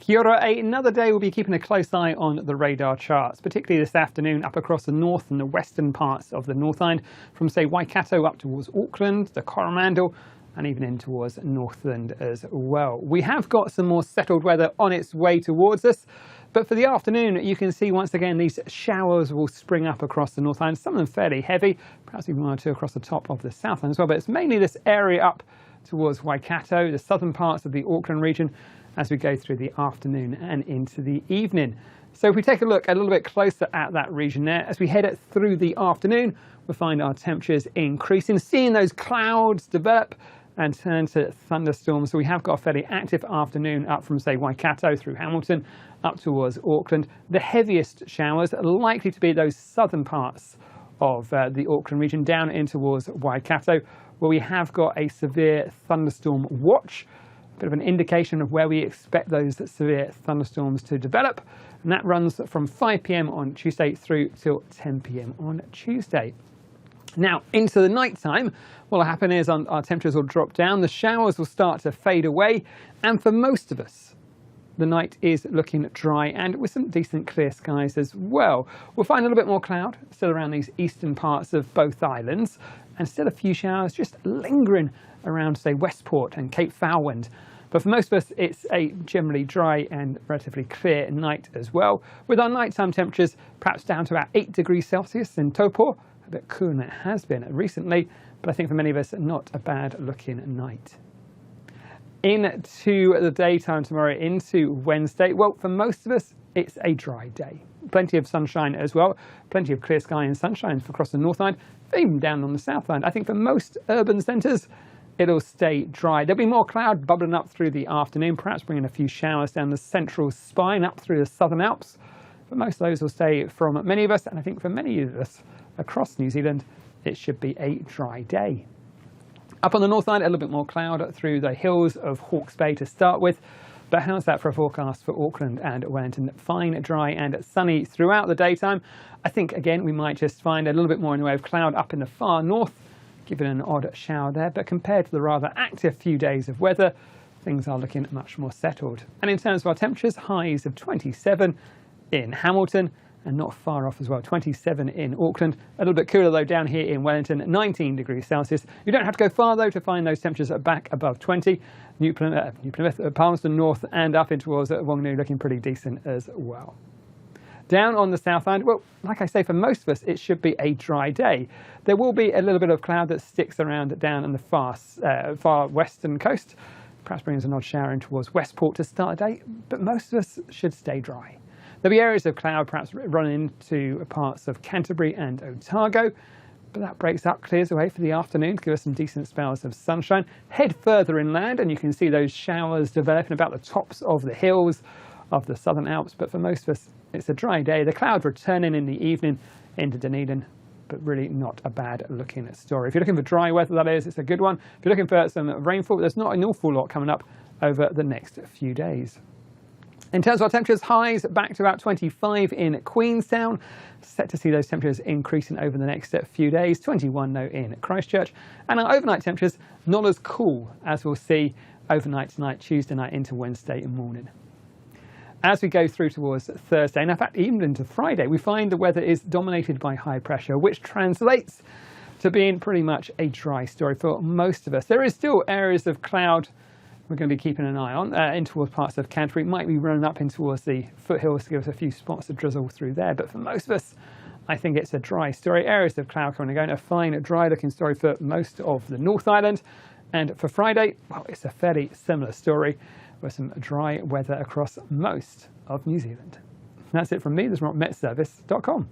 Kia ora. Another day we'll be keeping a close eye on the radar charts, particularly this afternoon up across the north and the western parts of the North Island, from say Waikato up towards Auckland, the Coromandel, and even in towards Northland as well. We have got some more settled weather on its way towards us, but for the afternoon you can see once again these showers will spring up across the North Island, some of them fairly heavy, perhaps even one or two across the top of the South Island as well, but it's mainly this area up towards Waikato, the southern parts of the Auckland region, as we go through the afternoon and into the evening. So if we take a look a little bit closer at that region there, as we head it through the afternoon, we'll find our temperatures increasing, seeing those clouds develop and turn to thunderstorms. So we have got a fairly active afternoon up from say Waikato through Hamilton up towards Auckland. The heaviest showers are likely to be those southern parts of the Auckland region down in towards Waikato, where we have got a severe thunderstorm watch. A bit of an indication of where we expect those severe thunderstorms to develop, and that runs from 5 p.m. on Tuesday through till 10 p.m. on Tuesday. Now into the night time, what will happen is our temperatures will drop down, the showers will start to fade away, and for most of us the night is looking dry and with some decent clear skies as well. We'll find a little bit more cloud still around these eastern parts of both islands, and still a few showers just lingering around say Westport and Cape Foulwind. But for most of us it's a generally dry and relatively clear night as well, with our nighttime temperatures perhaps down to about 8 degrees Celsius in Taupo, a bit cooler than it has been recently, but I think for many of us not a bad looking night. Into the daytime tomorrow, into Wednesday, well, for most of us it's a dry day. Plenty of sunshine as well, plenty of clear sky and sunshine across the North Island, even down on the South Island. I think for most urban centres it'll stay dry. There'll be more cloud bubbling up through the afternoon, perhaps bringing a few showers down the central spine up through the Southern Alps, but most of those will stay from many of us, and I think for many of us across New Zealand it should be a dry day. Up on the North Island, a little bit more cloud through the hills of Hawke's Bay to start with, but how's that for a forecast for Auckland and Wellington? Fine, dry and sunny throughout the daytime. I think again we might just find a little bit more in the way of cloud up in the far north, giving an odd shower there, but compared to the rather active few days of weather, things are looking much more settled. And in terms of our temperatures, highs of 27 in Hamilton, and not far off as well, 27 in Auckland. A little bit cooler though down here in Wellington, 19 degrees Celsius. You don't have to go far though to find those temperatures back above 20. New Plymouth, Palmerston North and up in towards Whanganui looking pretty decent as well. Down on the South Island, well, like I say, for most of us it should be a dry day. There will be a little bit of cloud that sticks around down on the far western coast, perhaps brings an odd shower in towards Westport to start the day, but most of us should stay dry. There'll be areas of cloud perhaps running into parts of Canterbury and Otago, but that breaks up, clears away for the afternoon to give us some decent spells of sunshine. Head further inland and you can see those showers developing about the tops of the hills of the Southern Alps, but for most of us it's a dry day. The clouds returning in the evening into Dunedin, but really not a bad looking story. If you're looking for dry weather, that is, it's a good one. If you're looking for some rainfall, there's not an awful lot coming up over the next few days. In terms of our temperatures, highs back to about 25 in Queenstown. Set to see those temperatures increasing over the next few days. 21 though in Christchurch. And our overnight temperatures not as cool as we'll see overnight tonight, Tuesday night into Wednesday morning. As we go through towards Thursday, and in fact even into Friday, we find the weather is dominated by high pressure, which translates to being pretty much a dry story for most of us. There is still areas of cloud we're going to be keeping an eye on in towards parts of Canterbury. Might be running up in towards the foothills to give us a few spots of drizzle through there, but for most of us I think it's a dry story. Areas of cloud coming and going, a fine dry looking story for most of the North Island. And for Friday, well, it's a fairly similar story with some dry weather across most of New Zealand. That's it from me. This is from metservice.com.